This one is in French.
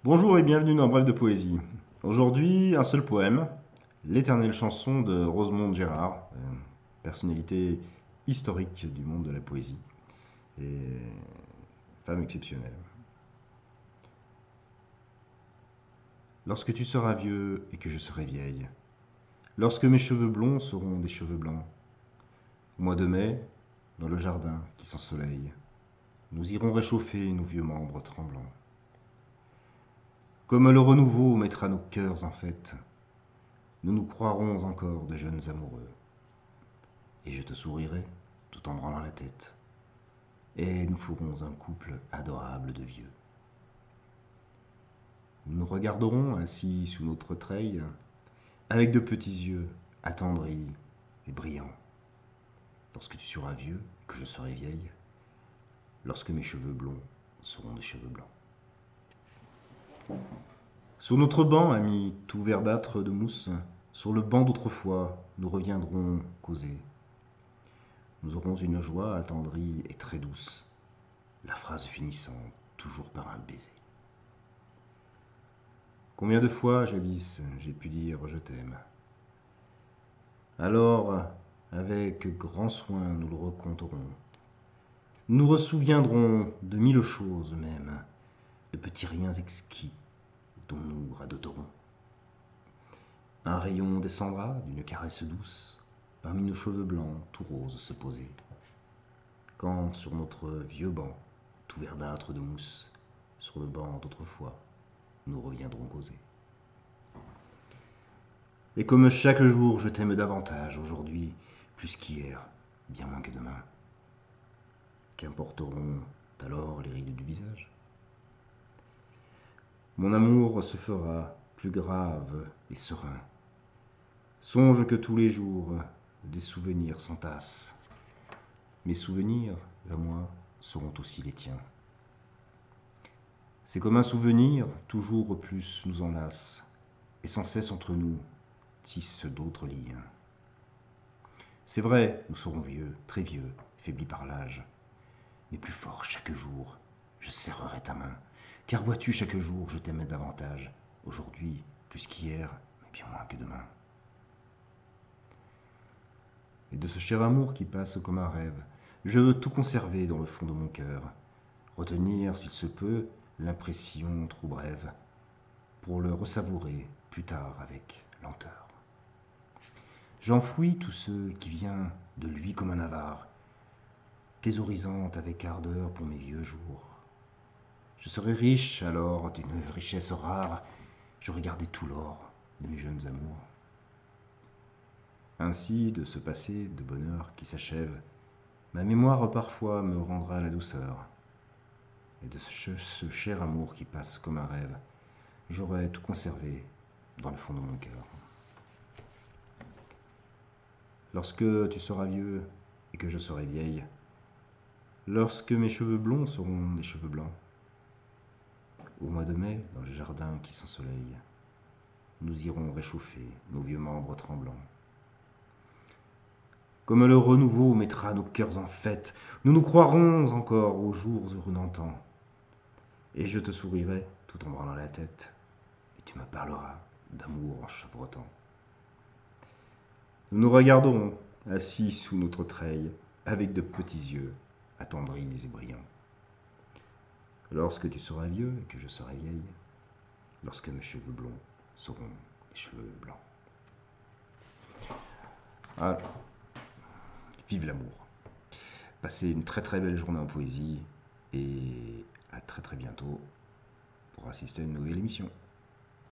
Bonjour et bienvenue dans Bref de Poésie. Aujourd'hui, un seul poème, L'éternelle chanson de Rosemonde Gérard, personnalité historique du monde de la poésie et femme exceptionnelle. Lorsque tu seras vieux et que je serai vieille, lorsque mes cheveux blonds seront des cheveux blancs, au mois de mai, dans le jardin qui s'ensoleille, nous irons réchauffer nos vieux membres tremblants. Comme le renouveau mettra nos cœurs en fête, nous nous croirons encore de jeunes amoureux. Et je te sourirai tout en branlant la tête. Et nous ferons un couple adorable de vieux. Nous nous regarderons assis sous notre treille, avec de petits yeux attendris et brillants. Lorsque tu seras vieux et que je serai vieille, lorsque mes cheveux blonds seront des cheveux blancs. Sur notre banc, ami tout verdâtre de mousse, sur le banc d'autrefois, nous reviendrons causer. Nous aurons une joie attendrie et très douce, la phrase finissant toujours par un baiser. Combien de fois, jadis, j'ai pu dire je t'aime. Alors, avec grand soin, nous le recompterons. Nous ressouviendrons de mille choses même, de petits riens exquis dont nous radoterons. Un rayon descendra d'une caresse douce, parmi nos cheveux blancs tout roses se poser. Quand sur notre vieux banc, tout verdâtre de mousse, sur le banc d'autrefois, nous reviendrons causer. Et comme chaque jour je t'aime davantage, aujourd'hui plus qu'hier, bien moins que demain. Qu'importeront alors les rides du visage? Mon amour se fera plus grave et serein. Songe que tous les jours des souvenirs s'entassent. Mes souvenirs, à moi, seront aussi les tiens. C'est comme un souvenir, toujours plus nous enlace, et sans cesse entre nous tisse d'autres liens. C'est vrai, nous serons vieux, très vieux, faiblis par l'âge, mais plus fort chaque jour, je serrerai ta main, car vois-tu, chaque jour, je t'aime davantage, aujourd'hui plus qu'hier, mais bien moins que demain. Et de ce cher amour qui passe comme un rêve, je veux tout conserver dans le fond de mon cœur, retenir, s'il se peut, l'impression trop brève, pour le ressavourer plus tard avec lenteur. J'enfouis tout ce qui vient de lui comme un avare, thésaurisant avec ardeur pour mes vieux jours. Je serai riche alors d'une richesse rare, j'aurai gardé tout l'or de mes jeunes amours. Ainsi, de ce passé de bonheur qui s'achève, ma mémoire parfois me rendra la douceur. Et de ce cher amour qui passe comme un rêve, j'aurai tout conservé dans le fond de mon cœur. Lorsque tu seras vieux et que je serai vieille, lorsque mes cheveux blonds seront des cheveux blancs, au mois de mai, dans le jardin qui s'ensoleille, nous irons réchauffer nos vieux membres tremblants. Comme le renouveau mettra nos cœurs en fête, nous nous croirons encore aux jours heureux d'antan. Et je te sourirai tout en branlant la tête, et tu me parleras d'amour en chevrotant. Nous nous regarderons, assis sous notre treille, avec de petits yeux attendris et brillants. Lorsque tu seras vieux et que je serai vieille, lorsque mes cheveux blonds seront des cheveux blancs. Ah, vive l'amour. Passez une très très belle journée en poésie et à très très bientôt pour assister à une nouvelle émission.